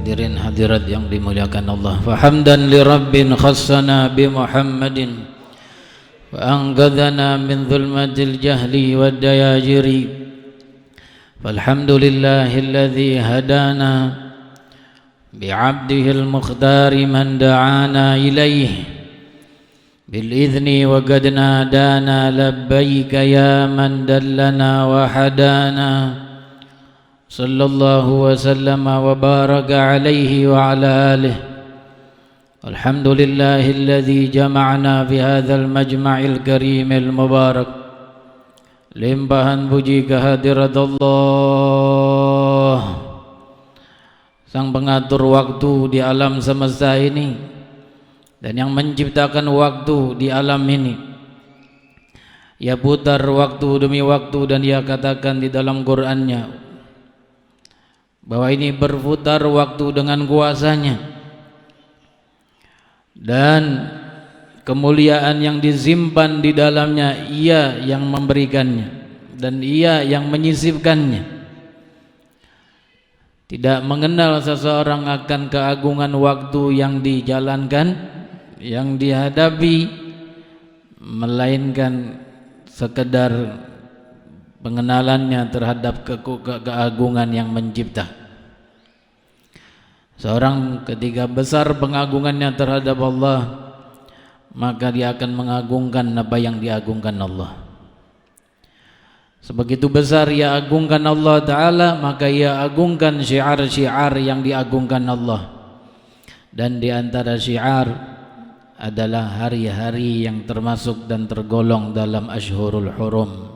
Hadirin hadirat yang dimuliakan Allah. Fa hamdan li rabbin khassana bi Muhammadin wa anqadhana min dhulmatil jahli wad dayajiri. Falhamdulillahilladzi hadana bi 'abdihil mukhtari man da'ana ilaihi bil idzni wa qad nadana labbaika ya man dallana wa hadana. Sallallahu wa sallama wa baraka alaihi wa ala alihi. Alhamdulillahilladzi jama'ana fi hadzal majma'il karimil mubarak. Limpahan puji kehadirat Allah, Sang pengatur waktu di alam semesta ini dan yang menciptakan waktu di alam ini. Ia putar waktu demi waktu dan ia katakan di dalam Qur'annya bahwa ini berputar waktu dengan kuasanya, dan kemuliaan yang disimpan di dalamnya ia yang memberikannya dan ia yang menyisipkannya. Tidak mengenal seseorang akan keagungan waktu yang dijalankan, yang dihadapi, melainkan sekedar pengenalannya terhadap keagungan yang mencipta. Seorang ketika besar pengagungannya terhadap Allah, maka dia akan mengagungkan apa yang diagungkan Allah. Sebegitu besar ia agungkan Allah Ta'ala, maka ia agungkan syiar-syiar yang diagungkan Allah. Dan di antara syiar adalah hari-hari yang termasuk dan tergolong dalam Ashhurul Hurum.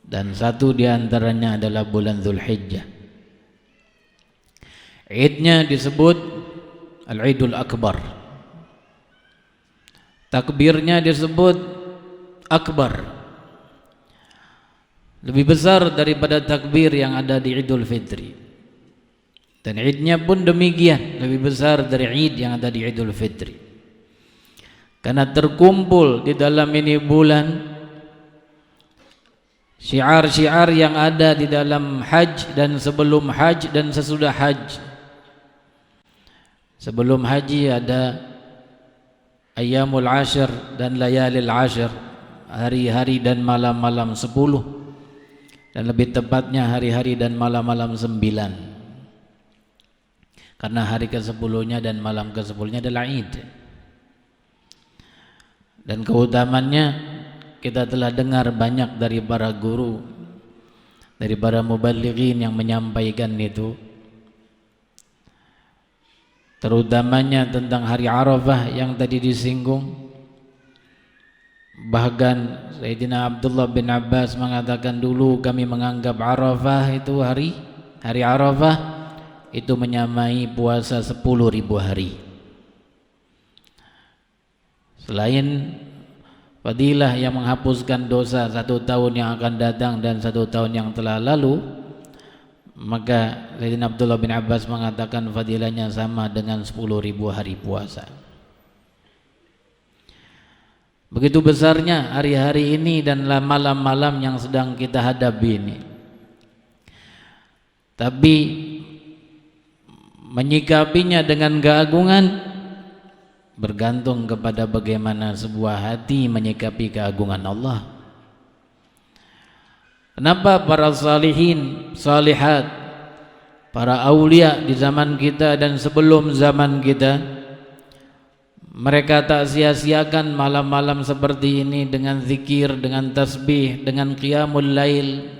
Dan satu di antaranya adalah bulan Dzulhijjah. Idnya disebut Al-Idul Akbar. Takbirnya disebut Akbar. Lebih besar daripada takbir yang ada di Idul Fitri. Dan idnya pun demikian, lebih besar dari id yang ada di Idul Fitri. Karena terkumpul di dalam ini bulan syiar-syiar yang ada di dalam haj dan sebelum haj dan sesudah haj. Sebelum haji ada Ayyamul Ashir dan Layalil Ashir, hari-hari dan malam-malam 10, dan lebih tepatnya hari-hari dan malam-malam 9. Karena hari ke-10-nya dan malam ke-10-nya adalah Id. Dan keutamannya kita telah dengar banyak dari para guru, dari para muballighin yang menyampaikan itu, terutamanya tentang hari Arafah yang tadi disinggung. Bahkan Sayyidina Abdullah bin Abbas mengatakan, dulu kami menganggap Arafah itu hari Arafah itu menyamai puasa 10.000 hari. Selain fadilah yang menghapuskan dosa 1 tahun yang akan datang dan 1 tahun yang telah lalu, maka Sayyidina Abdullah bin Abbas mengatakan fadilahnya sama dengan 10.000 hari puasa. Begitu besarnya hari-hari ini dan malam-malam yang sedang kita hadapi ini. Tapi menyikapinya dengan keagungan bergantung kepada bagaimana sebuah hati menyikapi keagungan Allah. Kenapa para salihin, salihat, para aulia di zaman kita dan sebelum zaman kita, mereka tak sia-siakan malam-malam seperti ini dengan zikir, dengan tasbih, dengan qiyamul lail.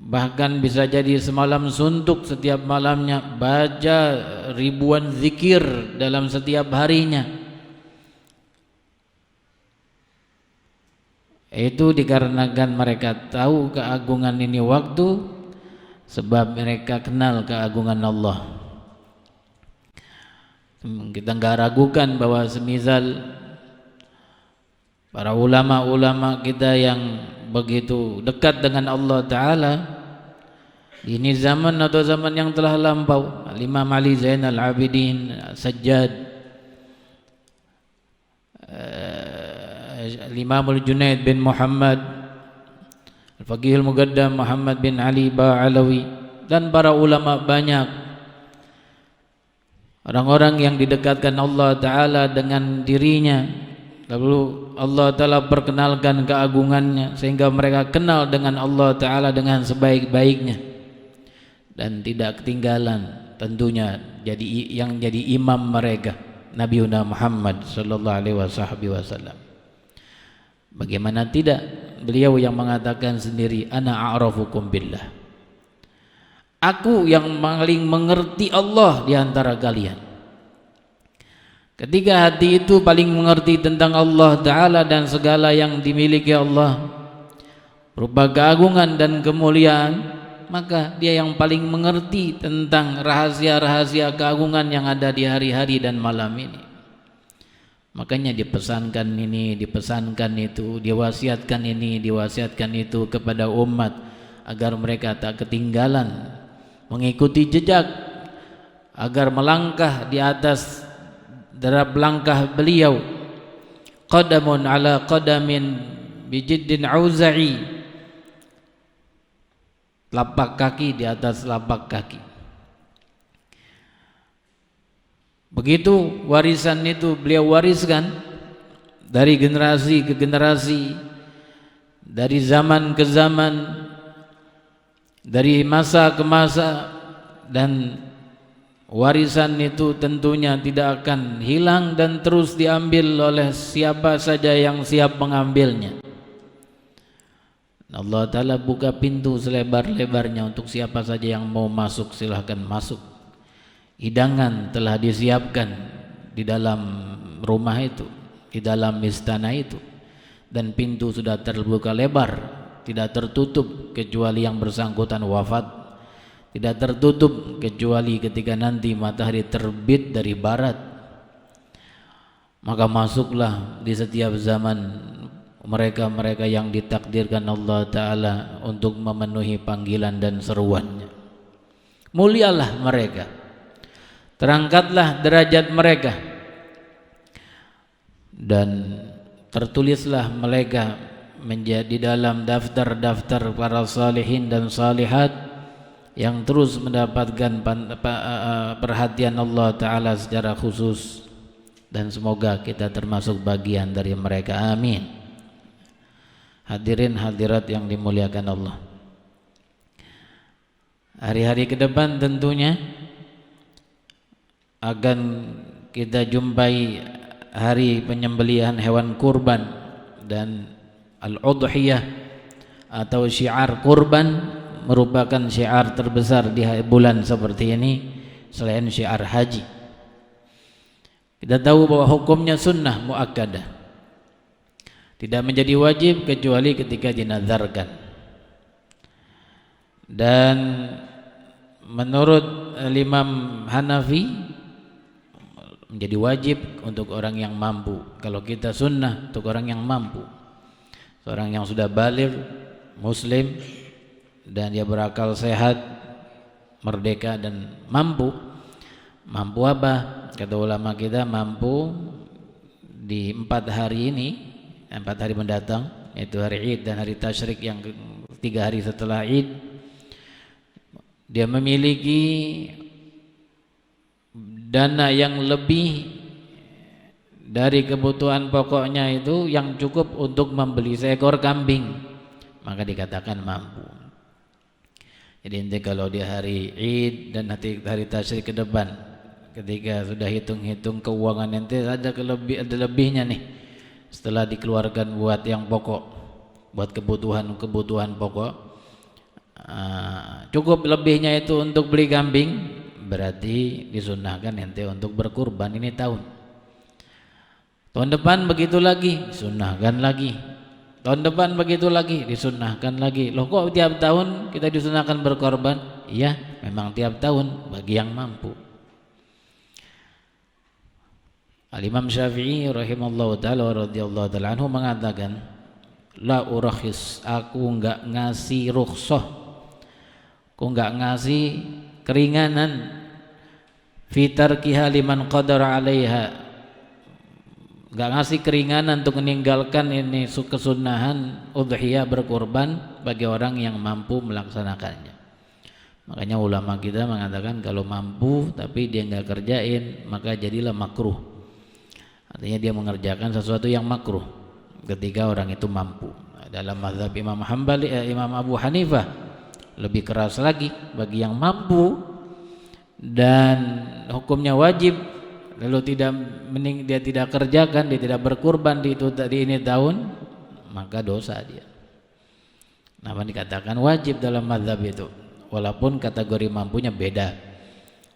Bahkan bisa jadi semalam suntuk setiap malamnya, baca ribuan zikir dalam setiap harinya. Itu dikarenakan mereka tahu keagungan ini waktu, sebab mereka kenal keagungan Allah. Kita enggak ragukan bahwa semisal para ulama-ulama kita yang begitu dekat dengan Allah Ta'ala di ini zaman atau zaman yang telah lampau, Imam Ali Zainal Abidin, Sajjad, Imamul Junaid bin Muhammad, Al-Faqihul Muqaddam Muhammad bin Ali Ba'alawi, dan para ulama banyak Orang-orang yang didekatkan Allah Ta'ala dengan dirinya, lalu Allah Ta'ala perkenalkan keagungannya sehingga mereka kenal dengan Allah Ta'ala dengan sebaik-baiknya dan tidak ketinggalan tentunya yang jadi imam mereka Nabi Muhammad sallallahu alaihi wasallam. Bagaimana tidak, beliau yang mengatakan sendiri, ana a'rafukum billah, aku yang paling mengerti Allah di antara kalian. Ketika hati itu paling mengerti tentang Allah Ta'ala dan segala yang dimiliki Allah berupa keagungan dan kemuliaan, maka dia yang paling mengerti tentang rahasia-rahasia keagungan yang ada di hari-hari dan malam ini. Makanya dipesankan ini, dipesankan itu, diwasiatkan ini, diwasiatkan itu kepada umat agar mereka tak ketinggalan mengikuti jejak, agar melangkah di atas derap langkah beliau, qadamun ala qadamin bijiddin auza'i, lapak kaki di atas lapak kaki. Begitu warisan itu beliau wariskan dari generasi ke generasi, dari zaman ke zaman, dari masa ke masa, dan warisan itu tentunya tidak akan hilang dan terus diambil oleh siapa saja yang siap mengambilnya. Allah Ta'ala buka pintu selebar-lebarnya untuk siapa saja yang mau masuk, silahkan masuk. Hidangan telah disiapkan di dalam rumah itu, di dalam istana itu, dan pintu sudah terbuka lebar, tidak tertutup kecuali yang bersangkutan wafat, tidak tertutup kecuali ketika nanti matahari terbit dari barat. Maka masuklah di setiap zaman mereka-mereka yang ditakdirkan Allah Ta'ala untuk memenuhi panggilan dan seruannya. Mulialah mereka, terangkatlah derajat mereka, dan tertulislah mereka menjadi dalam daftar-daftar para salihin dan salihat yang terus mendapatkan perhatian Allah Ta'ala secara khusus, dan semoga kita termasuk bagian dari mereka, amin. Hadirin hadirat yang dimuliakan Allah, hari-hari ke depan tentunya akan kita jumpai hari penyembelihan hewan kurban, dan al-udhiyah atau syiar kurban merupakan syiar terbesar di bulan seperti ini selain syiar haji. Kita tahu bahwa hukumnya sunnah muakkadah, tidak menjadi wajib kecuali ketika dinazarkan, dan menurut Imam Hanafi menjadi wajib untuk orang yang mampu. Kalau kita sunnah untuk orang yang mampu, seorang yang sudah baligh, muslim, dan dia berakal sehat, merdeka dan mampu. Mampu apa? Kata ulama kita, mampu di 4 hari ini, 4 hari mendatang, yaitu hari Id dan hari Tasyrik yang 3 hari setelah Id, dia memiliki dana yang lebih dari kebutuhan pokoknya itu yang cukup untuk membeli seekor kambing, maka dikatakan mampu. Jadi nanti kalau di hari Id dan nanti hari Tasyrik ke depan, ketika sudah hitung-hitung keuangan nanti ada lebihnya nih, setelah dikeluarkan buat yang pokok, buat kebutuhan pokok, cukup lebihnya itu untuk beli kambing, berarti disunahkan ente untuk berkurban ini tahun depan begitu lagi, disunahkan lagi, tahun depan begitu lagi, disunahkan lagi. Loh kok tiap tahun kita disunahkan berkorban? Iya, memang tiap tahun bagi yang mampu. Al-Imam Syafi'i rahimallahu ta'ala wa radhiyallahu ta'ala anhu mengatakan, la urakhis, aku enggak ngasih rukhsah, aku enggak ngasih keringanan fi tarkiha liman qadara 'alaiha, enggak ngasih keringanan untuk meninggalkan ini kesunahan udhiyah berkurban bagi orang yang mampu melaksanakannya. Makanya ulama kita mengatakan kalau mampu tapi dia nggak kerjain maka jadilah makruh. Artinya dia mengerjakan sesuatu yang makruh ketika orang itu mampu. Dalam mazhab Imam Imam Abu Hanifah lebih keras lagi bagi yang mampu dan hukumnya wajib lalu dia tidak kerjakan, dia tidak berkurban di ini tahun, maka dosa dia. Nama dikatakan wajib dalam mazhab itu, walaupun kategori mampunya beda.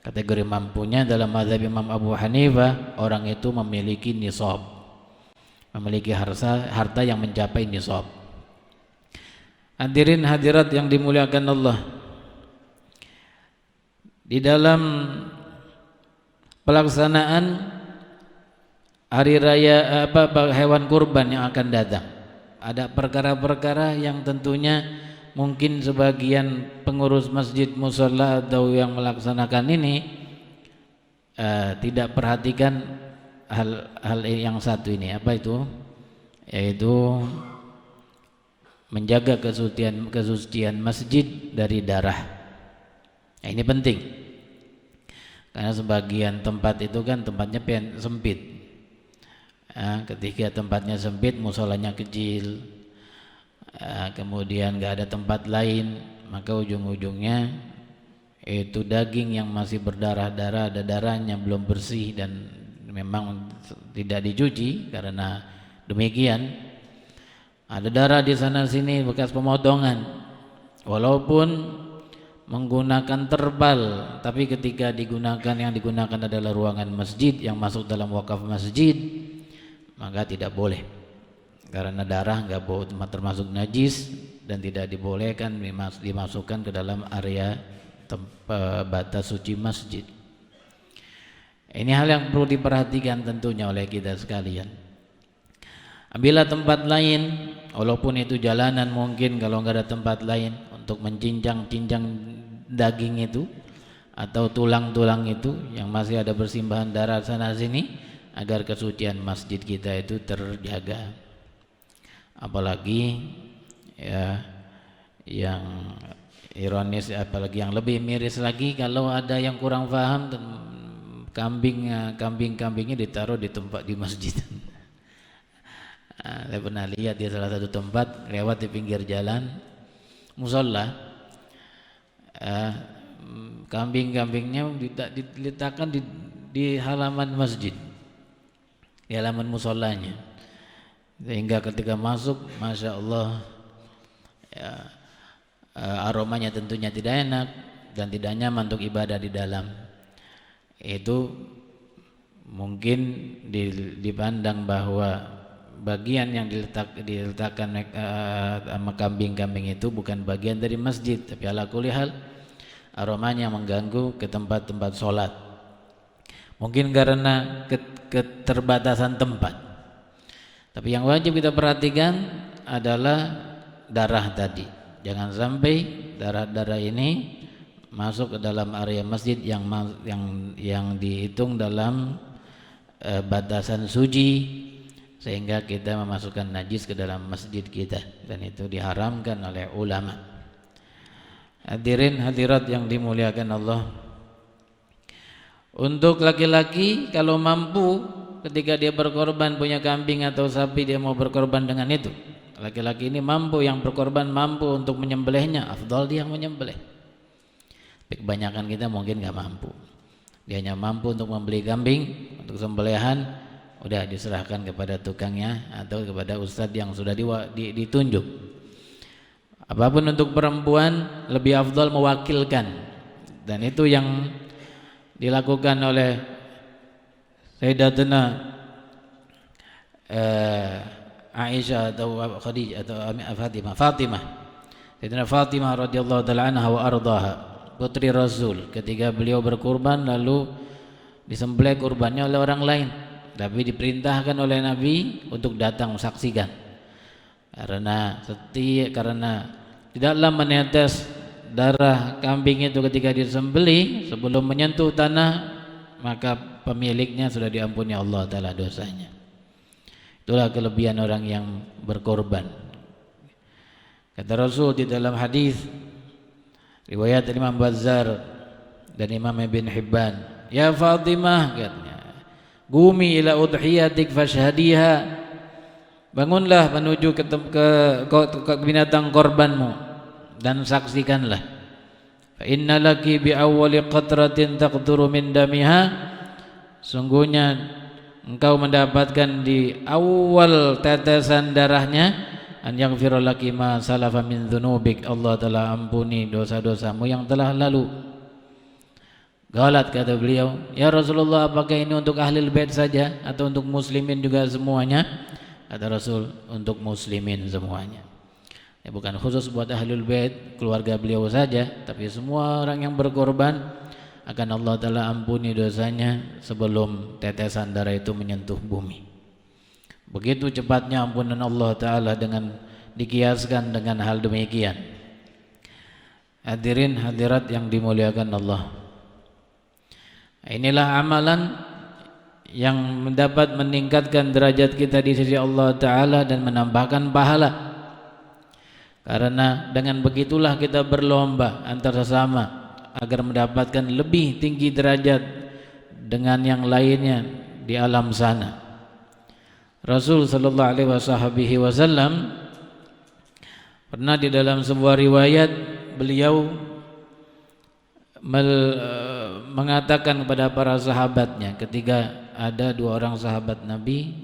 Kategori mampunya dalam mazhab Imam Abu Hanifah orang itu memiliki nisab, memiliki harta yang mencapai nisab. Hadirin hadirat yang dimuliakan Allah, di dalam pelaksanaan hari raya hewan kurban yang akan datang ada perkara-perkara yang tentunya mungkin sebagian pengurus masjid mushola atau yang melaksanakan ini tidak perhatikan hal yang satu ini. Apa itu? Yaitu menjaga kesucian masjid dari darah. Nah, ini penting karena sebagian tempat itu kan tempatnya sempit. Ketika tempatnya sempit, musolanya kecil, kemudian nggak ada tempat lain, maka ujung-ujungnya itu daging yang masih berdarah-darah, ada darahnya belum bersih dan memang tidak dicuci. Karena demikian ada darah di sana sini bekas pemotongan, walaupun menggunakan terbal, tapi ketika yang digunakan adalah ruangan masjid yang masuk dalam wakaf masjid, maka tidak boleh, karena darah nggak termasuk najis dan tidak dibolehkan dimasukkan ke dalam area batas suci masjid. Ini hal yang perlu diperhatikan tentunya oleh kita sekalian. Bila tempat lain, walaupun itu jalanan, mungkin kalau nggak ada tempat lain untuk mencincang-cincang daging itu atau tulang-tulang itu yang masih ada bersimbahan darah sana sini, agar kesucian masjid kita itu terjaga. Apalagi ya yang ironis, apalagi yang lebih miris lagi, kalau ada yang kurang paham, kambing-kambingnya ditaruh di tempat di masjid. Saya pernah lihat di salah satu tempat lewat di pinggir jalan musola, kambing-kambingnya diletakkan di halaman masjid, di halaman musolanya, sehingga ketika masuk, masya Allah, ya, aromanya tentunya tidak enak dan tidak nyaman untuk ibadah di dalam. Itu mungkin dipandang bahwa bagian yang diletakkan sama kambing-kambing itu bukan bagian dari masjid, tapi ala kulli hal aromanya mengganggu ke tempat-tempat sholat. Mungkin karena keterbatasan tempat. Tapi yang wajib kita perhatikan adalah darah tadi. Jangan sampai darah-darah ini masuk ke dalam area masjid yang dihitung dalam batasan suci, sehingga kita memasukkan najis ke dalam masjid kita, dan itu diharamkan oleh ulama. Hadirin hadirat yang dimuliakan Allah, untuk laki-laki kalau mampu ketika dia berkorban punya kambing atau sapi, dia mau berkorban dengan itu. Laki-laki ini mampu, yang berkorban mampu untuk menyembelihnya, afdal dia yang menyembelih. Tapi kebanyakan kita mungkin nggak mampu, dia hanya mampu untuk membeli kambing untuk sembelihan, udah diserahkan kepada tukangnya atau kepada ustadz yang sudah ditunjuk. Apapun untuk perempuan lebih afdal mewakilkan, dan itu yang dilakukan oleh Sayyidatuna Aisyah atau Khadijah atau Fatimah. Sayyidatuna Fatimah radhiyallahu taala anha wa ardhaha, putri Rasul, ketika beliau berkurban lalu disembelih kurbannya oleh orang lain, tapi diperintahkan oleh Nabi untuk datang menyaksikan, karena tidaklah menetes darah kambing itu ketika disembelih sebelum menyentuh tanah, maka pemiliknya sudah diampuni Allah Ta'ala dosanya. Itulah kelebihan orang yang berkorban. Kata Rasul di dalam hadis, Riwayat Imam Bazzar dan Imam Ibn Hibban. Ya Fatimah, katanya, gumi ila udhiyatik fashhadiha. Bangunlah menuju ke binatang korbanmu dan saksikanlah. Fa inna laki bi awwali qatratin taqduru min damiha. Sungguhnya engkau mendapatkan di awal tetesan darahnya, an yaghfira laki ma salafa min dzunubik. Allah telah ampuni dosa-dosamu yang telah lalu. Galat, kata beliau, ya Rasulullah, apakah ini untuk ahlul bait saja atau untuk muslimin juga semuanya? Kata Rasul, untuk muslimin semuanya. Ya, bukan khusus buat ahlul bait keluarga beliau saja, tapi semua orang yang berkorban akan Allah Ta'ala ampuni dosanya sebelum tetesan darah itu menyentuh bumi. Begitu cepatnya ampunan Allah Ta'ala dengan dikiaskan dengan hal demikian. Hadirin hadirat yang dimuliakan Allah, inilah amalan yang mendapat meningkatkan derajat kita di sisi Allah Ta'ala dan menambahkan pahala. Karena dengan begitulah kita berlomba antar sesama agar mendapatkan lebih tinggi derajat dengan yang lainnya di alam sana. Rasul sallallahu alaihi wasallam pernah di dalam sebuah riwayat beliau mengatakan kepada para sahabatnya ketika ada dua orang sahabat Nabi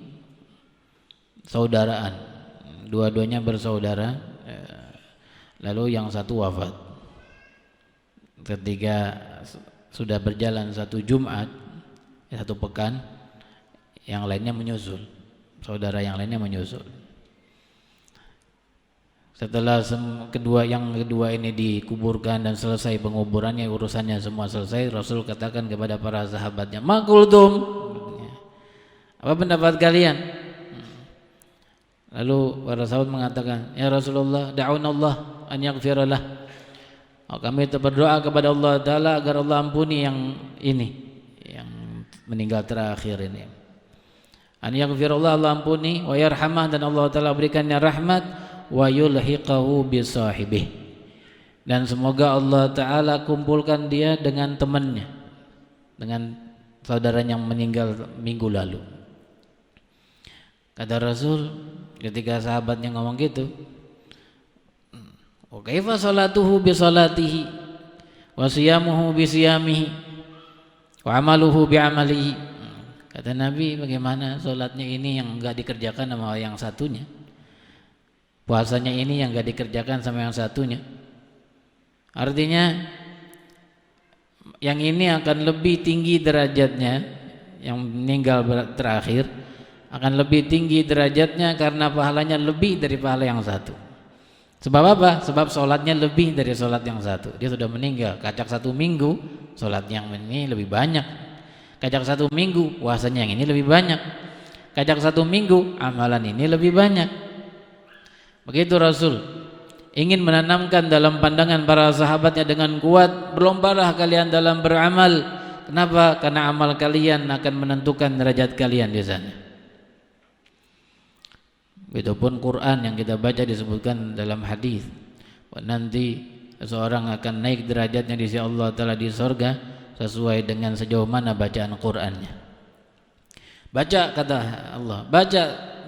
saudaraan, dua-duanya bersaudara, lalu yang satu wafat. Ketika sudah berjalan satu Jumat, satu pekan, yang lainnya menyusul, saudara yang lainnya menyusul. Setelah yang kedua ini dikuburkan dan selesai penguburannya, urusannya semua selesai, Rasul katakan kepada para sahabatnya, "Ma qultum?" Apa pendapat kalian? Lalu para sahabat mengatakan, "Ya Rasulullah, da'unallah an yaghfira lah." Kami berdoa kepada Allah Ta'ala agar Allah ampuni yang ini, yang meninggal terakhir ini. An yaghfirullah, Allah ampuni, wa yarhamah, dan Allah Ta'ala berikannya rahmat, wa yulhiqahu bisahibih, dan semoga Allah Ta'ala kumpulkan dia dengan temannya, dengan saudaranya yang meninggal minggu lalu. Kata Rasul ketika sahabatnya ngomong gitu, wa kaifa salatuhu bi salatihi wa siyamuhu bi siyamihi wa amaluhu bi amalihi. Kata Nabi, bagaimana salatnya ini yang enggak dikerjakan sama yang satunya, puasanya ini yang enggak dikerjakan sama yang satunya. Artinya yang ini akan lebih tinggi derajatnya, yang meninggal terakhir akan lebih tinggi derajatnya karena pahalanya lebih dari pahala yang satu. Sebab apa? Sebab sholatnya lebih dari sholat yang satu. Dia sudah meninggal, kacak satu minggu, sholat yang ini lebih banyak. Kacak satu minggu, puasanya yang ini lebih banyak. Kacak satu minggu, amalan ini lebih banyak. Begitu Rasul ingin menanamkan dalam pandangan para sahabatnya dengan kuat, berlombalah kalian dalam beramal. Kenapa? Karena amal kalian akan menentukan derajat kalian di sana. Begitupun Quran yang kita baca disebutkan dalam hadis, nanti seseorang akan naik derajatnya di sisi Allah Ta'ala di sorga sesuai dengan sejauh mana bacaan Qurannya. Baca, kata Allah,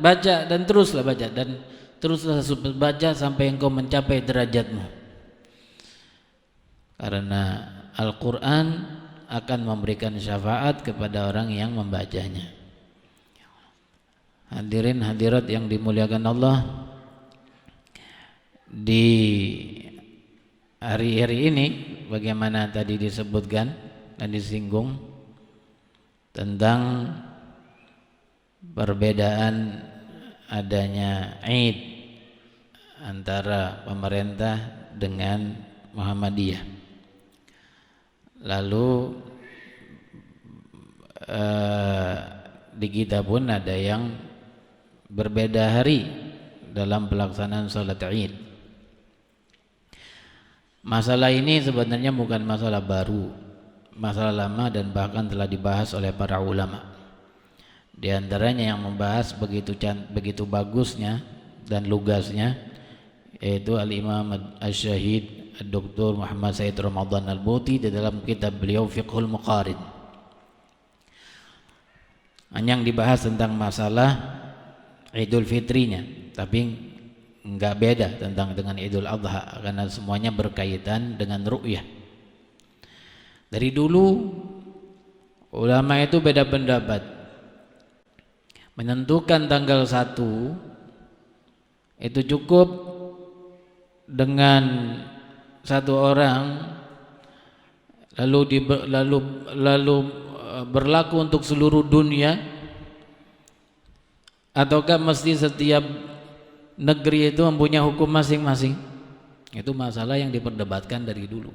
baca dan teruslah baca, dan teruslah baca sampai engkau mencapai derajatmu. Karena Al-Quran akan memberikan syafaat kepada orang yang membacanya. Hadirin hadirat yang dimuliakan Allah, di hari-hari ini bagaimana tadi disebutkan dan disinggung tentang perbedaan adanya Id antara pemerintah dengan Muhammadiyah. Lalu di kita pun ada yang berbeda hari dalam pelaksanaan salat Id. Masalah ini sebenarnya bukan masalah baru, masalah lama dan bahkan telah dibahas oleh para ulama. Di antaranya yang membahas begitu bagusnya dan lugasnya yaitu Al-Imam Asy-Syahid Dr. Muhammad Said Ramadan Al-Buti di dalam kitab beliau Fiqhul Muqarin. Yang dibahas tentang masalah Idul Fitrinya, tapi enggak beda tentang dengan Idul Adha karena semuanya berkaitan dengan ru'yah. Dari dulu ulama itu beda pendapat. Menentukan tanggal 1 itu cukup dengan satu orang lalu berlaku untuk seluruh dunia, ataukah mesti setiap negeri itu mempunyai hukum masing-masing? Itu masalah yang diperdebatkan dari dulu.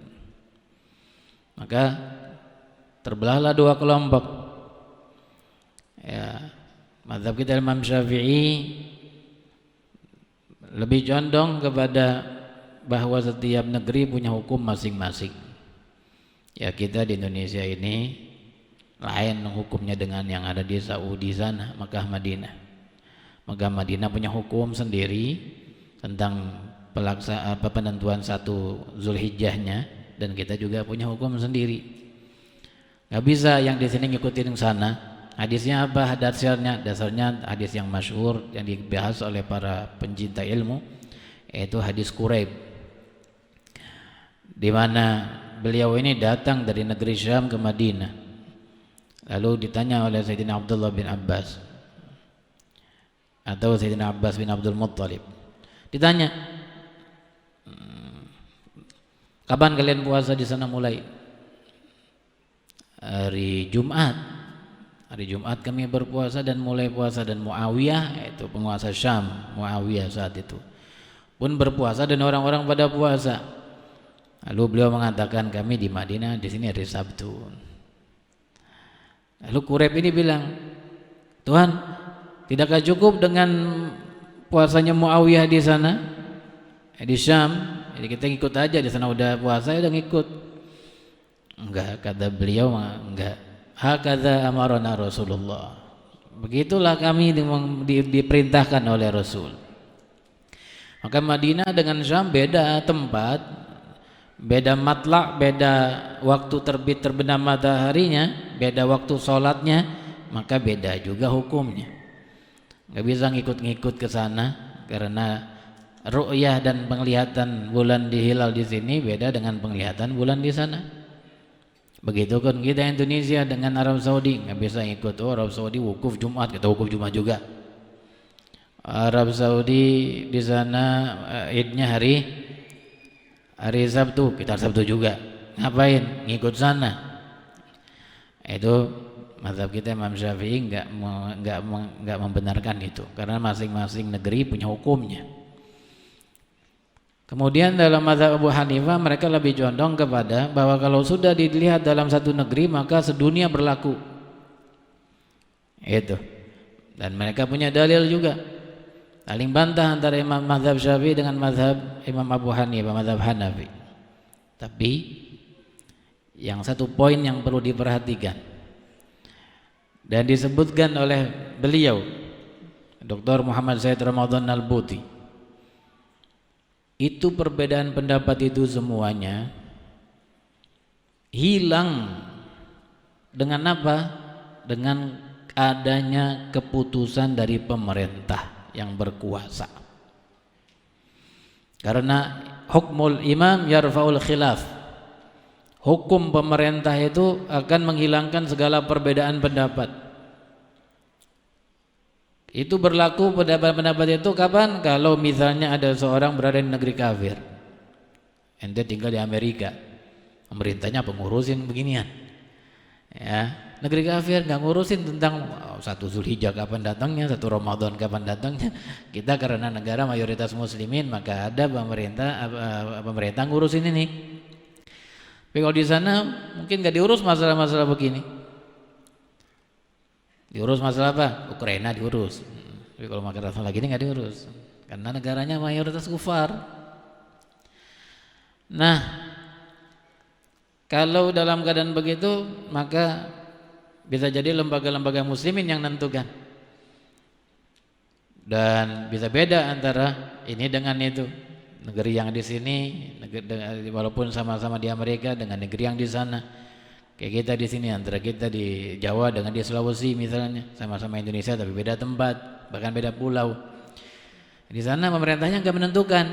Maka terbelahlah dua kelompok. Ya, mazhab kita Imam Syafi'i lebih condong kepada bahwa setiap negeri punya hukum masing-masing. Ya, kita di Indonesia ini lain hukumnya dengan yang ada di Saudi sana, Makkah Madinah. Makkah Madinah punya hukum sendiri tentang penentuan 1 Zulhijjahnya, dan kita juga punya hukum sendiri. Gak bisa yang di sini ngikutin yang sana. Hadisnya apa? Dasarnya hadis yang masyhur yang dibahas oleh para pencinta ilmu, yaitu hadis Quraib, di mana beliau ini datang dari negeri Syam ke Madinah. Lalu ditanya oleh Sayyidina Abdullah bin Abbas atau Sayyidina Abbas bin Abdul Muttalib, ditanya, kapan kalian puasa di sana? Mulai hari Jumat. Hari Jumat kami berpuasa dan mulai puasa, dan Muawiyah, itu penguasa Syam, Muawiyah saat itu pun berpuasa dan orang-orang pada puasa. Lalu beliau mengatakan, kami di Madinah di sini hari Sabtu. Lalu Quraib ini bilang, Tuhan, tidakkah cukup dengan puasanya Muawiyah di sana, di Syam? Jadi kita ikut aja, di sana udah puasa, udah ngikut. Enggak, kata beliau, enggak. Hakadza amarana Rasulullah. Begitulah kami diperintahkan oleh Rasul. Maka Madinah dengan Syam beda tempat, beda matlak, beda waktu terbit terbenam mataharinya, beda waktu sholatnya, maka beda juga hukumnya. Gak bisa ngikut-ngikut ke sana, karena ru'yah dan penglihatan bulan di hilal di sini beda dengan penglihatan bulan di sana. Begitu kan kita Indonesia dengan Arab Saudi, nggak bisa ikut. Oh, Arab Saudi wukuf Jumat, kita wukuf Jumat juga. Arab Saudi di sana idnya hari Sabtu, kita Sabtu juga. Ngapain? Ngikut sana. Itu mazhab kita Imam Syafi'i nggak membenarkan itu, karena masing-masing negeri punya hukumnya. Kemudian dalam mazhab Abu Hanifah mereka lebih condong kepada bahwa kalau sudah dilihat dalam satu negeri maka sedunia berlaku. Itu. Dan mereka punya dalil juga. Saling bantah antara Imam mazhab Syafi'i dengan mazhab Imam Abu Hanifah, mazhab Hanafi. Tapi yang satu poin yang perlu diperhatikan dan disebutkan oleh beliau Dr. Muhammad Said Ramadan Al-Buti, itu perbedaan pendapat itu semuanya hilang dengan apa? Dengan adanya keputusan dari pemerintah yang berkuasa. Karena hukmul imam yarfa'ul khilaf, hukum pemerintah itu akan menghilangkan segala perbedaan pendapat. Itu berlaku pendapat itu kapan? Kalau misalnya ada seorang berada di negeri kafir, ente tinggal di Amerika, pemerintahnya pengurusin beginian, ya, negeri kafir nggak ngurusin tentang 1 Zulhijjah kapan datangnya, 1 Ramadan kapan datangnya. Kita karena negara mayoritas muslimin, maka ada pemerintah ngurusin ini. Tapi kalau di sana mungkin nggak diurus masalah-masalah begini. Diurus masalah apa? Ukraina diurus. Tapi kalau masalah gini nggak diurus, karena negaranya mayoritas kufar. Nah, kalau dalam keadaan begitu, maka bisa jadi lembaga-lembaga muslimin yang menentukan, dan bisa beda antara ini dengan itu. negeri yang di sini, walaupun sama-sama di Amerika dengan negeri yang di sana. Kayak kita di sini, antara kita di Jawa dengan di Sulawesi misalnya, sama-sama Indonesia tapi beda tempat, bahkan beda pulau. Di sana pemerintahnya nggak menentukan,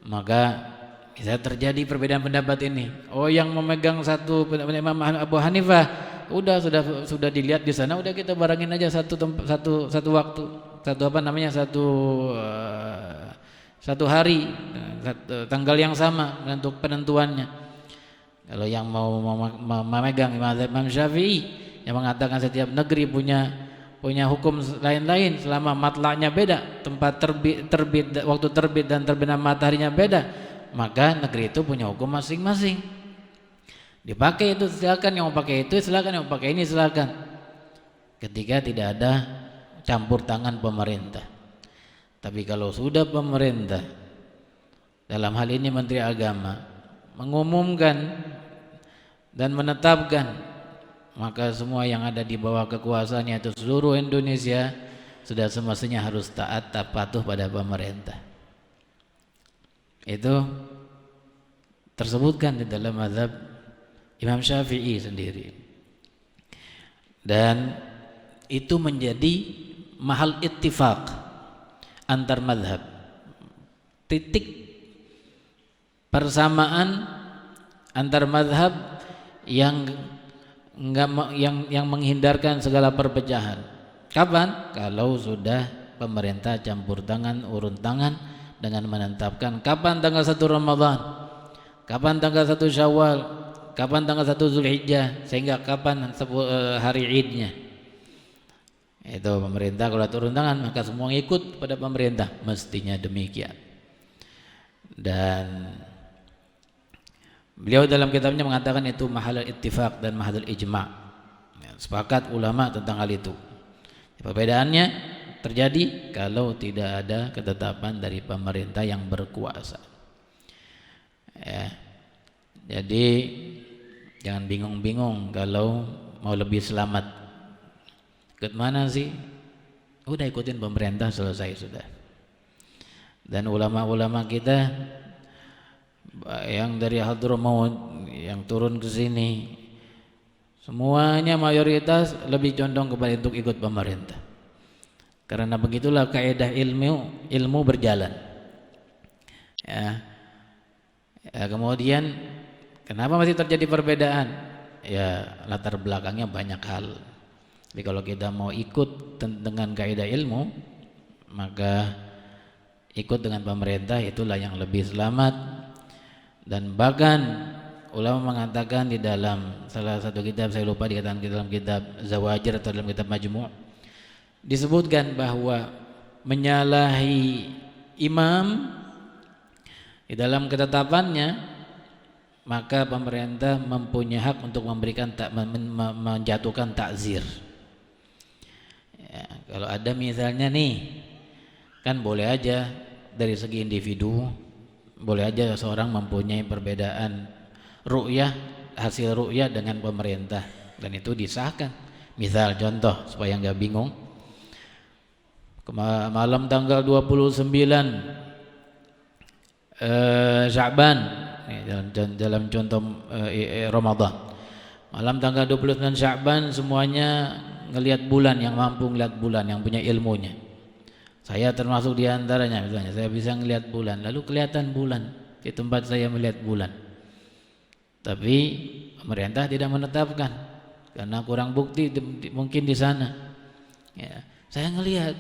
maka bisa terjadi perbedaan pendapat ini. Oh, yang memegang satu Imam Abu Hanifah, sudah dilihat di sana, udah kita barengin aja satu waktu, satu hari, tanggal yang sama untuk penentuannya. Kalau yang mau memegang Imam Syafi'i yang mengatakan setiap negeri punya hukum lain-lain selama matla'nya beda, tempat terbit, waktu terbit dan terbenam mataharinya beda, maka negeri itu punya hukum masing-masing. Dipakai itu silakan, yang mau pakai itu silakan, yang mau pakai ini silakan. Ketika tidak ada campur tangan pemerintah. Tapi kalau sudah pemerintah, dalam hal ini Menteri Agama, mengumumkan dan menetapkan, maka semua yang ada di bawah kekuasaannya itu seluruh Indonesia sudah semestinya harus taat patuh pada pemerintah. Itu tersebutkan di dalam mazhab Imam Syafi'i sendiri. Dan itu menjadi mahal ittifaq antar mazhab. Titik persamaan antar mazhab yang menghindarkan segala perpecahan. Kapan? Kalau sudah pemerintah campur tangan, urun tangan dengan menetapkan kapan tanggal 1 Ramadan, kapan tanggal 1 Syawal, kapan tanggal 1 Zulhijjah, sehingga kapan hari Idnya. Itu pemerintah kalau turun tangan, maka semua ikut pada pemerintah, mestinya demikian. Dan beliau dalam kitabnya mengatakan itu mahal ittifaq dan mahal ijma'. Sepakat ulama tentang hal itu. Perbedaannya terjadi kalau tidak ada ketetapan dari pemerintah yang berkuasa. Ya. Jadi jangan bingung-bingung kalau mau lebih selamat. Ikut mana sih? Udah ikutin pemerintah, selesai sudah. Dan ulama-ulama kita yang dari Hadramaut yang turun ke sini, semuanya mayoritas lebih condong kepada untuk ikut pemerintah. Karena begitulah kaidah ilmu berjalan. Ya, kemudian kenapa masih terjadi perbedaan? Ya, latar belakangnya banyak hal. Tapi kalau kita mau ikut dengan kaidah ilmu, maka ikut dengan pemerintah itulah yang lebih selamat. Dan bahkan ulama mengatakan di dalam salah satu kitab, saya lupa dikatakan di dalam kitab Zawajir atau dalam kitab Majmu', disebutkan bahwa menyalahi imam di dalam ketetapannya, maka pemerintah mempunyai hak untuk memberikan menjatuhkan takzir. Ya, kalau ada misalnya nih, kan boleh aja dari segi individu, boleh aja seorang mempunyai perbedaan ru'yah, hasil ru'yah dengan pemerintah, dan itu disahkan. Misal contoh supaya nggak bingung, malam tanggal 29 Sya'ban, dalam contoh Ramadan, malam tanggal 29 Sya'ban semuanya ngelihat bulan, yang mampu ngelihat bulan, yang punya ilmunya. Saya termasuk di antaranya, misalnya saya bisa ngelihat bulan, lalu kelihatan bulan di tempat saya melihat bulan. Tapi pemerintah tidak menetapkan karena kurang bukti mungkin di sana. Ya, saya ngelihat.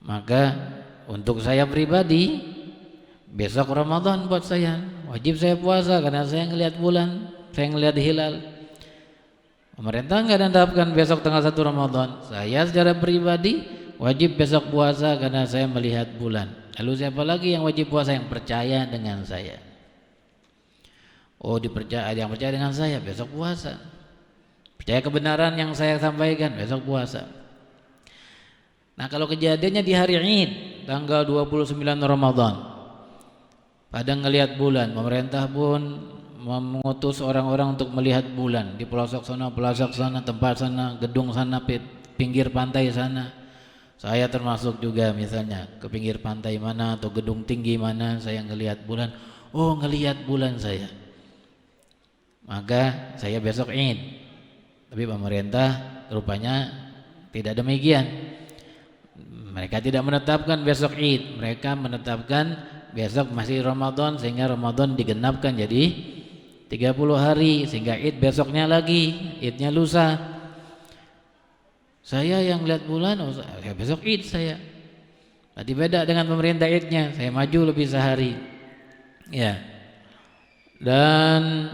Maka untuk saya pribadi, besok Ramadan buat saya wajib saya puasa karena saya ngelihat bulan, saya ngelihat hilal. Pemerintah nggak menetapkan besok tanggal 1 Ramadan. Saya secara pribadi wajib besok puasa karena saya melihat bulan. Lalu siapa lagi yang wajib puasa? Yang percaya dengan saya. Oh, yang percaya dengan saya besok puasa. Percaya kebenaran yang saya sampaikan besok puasa. Nah, kalau kejadiannya di hari Id tanggal 29 Ramadan, pada ngelihat bulan, pemerintah pun mengutus orang-orang untuk melihat bulan di pelosok sana, tempat sana, gedung sana, pinggir pantai sana. Saya termasuk juga, misalnya ke pinggir pantai mana atau gedung tinggi mana saya ngelihat bulan, oh ngelihat bulan saya, maka saya besok Id. Tapi pemerintah rupanya tidak demikian. Mereka tidak menetapkan besok Id, mereka menetapkan besok masih Ramadan, sehingga Ramadan digenapkan jadi 30 hari, sehingga Id besoknya lagi, Idnya lusa. Saya yang lihat bulan, oh, saya besok Id saya. Berarti beda dengan pemerintah Idnya, saya maju lebih sehari. Ya. Dan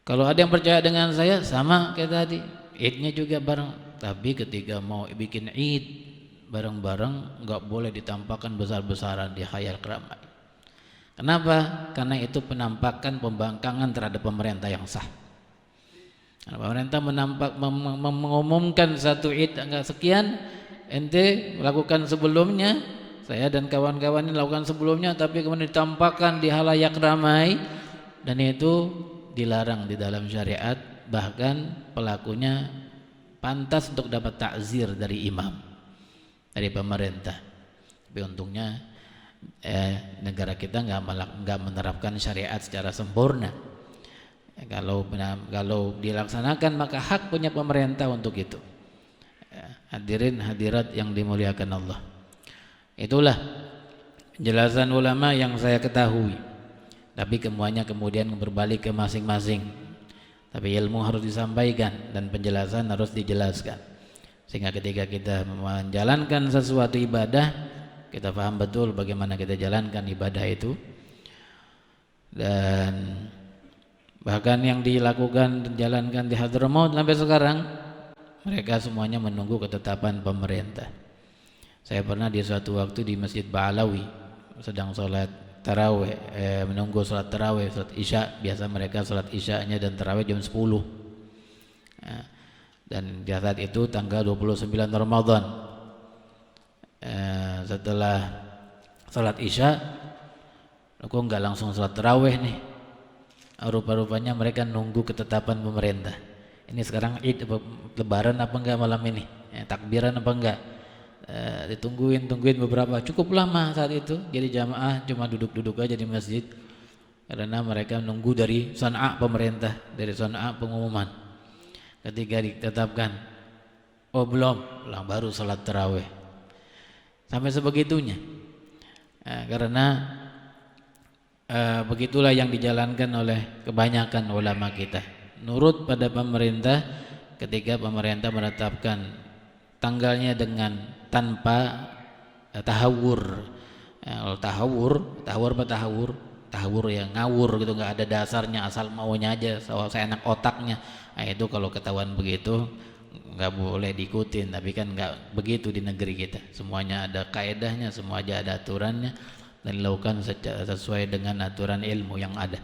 kalau ada yang percaya dengan saya, sama kayak tadi, Idnya juga bareng. Tapi ketika mau bikin Id bareng-bareng, nggak boleh ditampakkan besar-besaran di khayal ramai. Kenapa? Karena itu penampakan pembangkangan terhadap pemerintah yang sah. Karena pemerintah mengumumkan satu Id angka sekian, ente melakukan sebelumnya, saya dan kawan-kawan ini lakukan sebelumnya, tapi kemudian ditampakkan di halayak ramai, dan itu dilarang di dalam syariat. Bahkan pelakunya pantas untuk dapat takzir dari imam, dari pemerintah. Tapi untungnya negara kita nggak menerapkan syariat secara sempurna. Kalau dilaksanakan, maka hak punya pemerintah untuk itu. Hadirin hadirat yang dimuliakan Allah, itulah penjelasan ulama yang saya ketahui. Tapi semuanya kemudian berbalik ke masing-masing. Tapi ilmu harus disampaikan dan penjelasan harus dijelaskan, sehingga ketika kita menjalankan sesuatu ibadah, kita paham betul bagaimana kita jalankan ibadah itu. Dan bahkan yang dilakukan dan dijalankan di Hadramaut sampai sekarang, mereka semuanya menunggu ketetapan pemerintah. Saya pernah di suatu waktu di Masjid Ba'alawi sedang sholat tarawih, menunggu sholat tarawih, sholat isya. Biasa mereka sholat isyanya dan tarawih jam 10. Dan di saat itu tanggal 29 Ramadan, setelah sholat isya, aku nggak langsung sholat tarawih nih. Rupa-rupanya mereka nunggu ketetapan pemerintah. Ini sekarang Id, lebaran apa enggak malam ini, takbiran apa enggak, ditungguin beberapa, cukup lama saat itu. Jadi jamaah cuma duduk-duduk aja di masjid, karena mereka nunggu dari San'a pemerintah, dari San'a pengumuman. Ketika ditetapkan, oh belum, baru salat tarawih. Sampai sebegitunya. Karena begitulah yang dijalankan oleh kebanyakan ulama kita, nurut pada pemerintah. Ketika pemerintah menetapkan tanggalnya dengan tanpa tahawur. Tahawur yang ngawur gitu, nggak ada dasarnya, asal maunya aja, saya enak otaknya. Nah, itu kalau ketahuan begitu nggak boleh diikutin. Tapi kan nggak begitu di negeri kita, semuanya ada kaedahnya, semua aja ada aturannya, dan dilakukan sesuai dengan aturan ilmu yang ada.